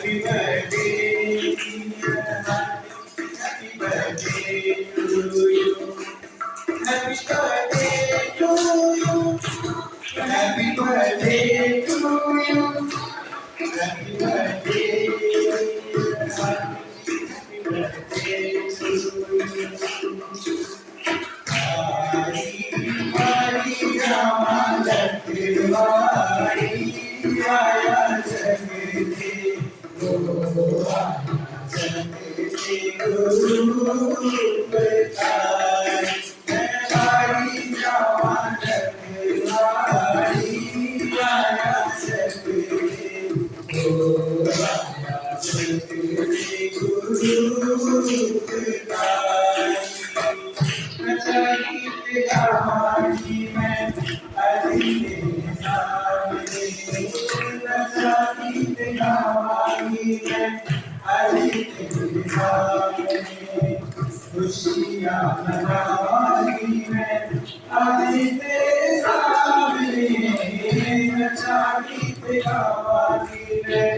Happy birthday, happy birthday to you. Happy birthday to you. Happy birthday to you. Happy birthday, happy birthday to you. Hari Rama Hari Raya Jagate Guru Jagate Guru Bhai Hari Rama Hari Raya Jagate Guru Jagate Guru Bhai कहानी में अजीब सामने कहानी में अजीब सामने खुशियाँ कहानी में अजीब सामने कहानी में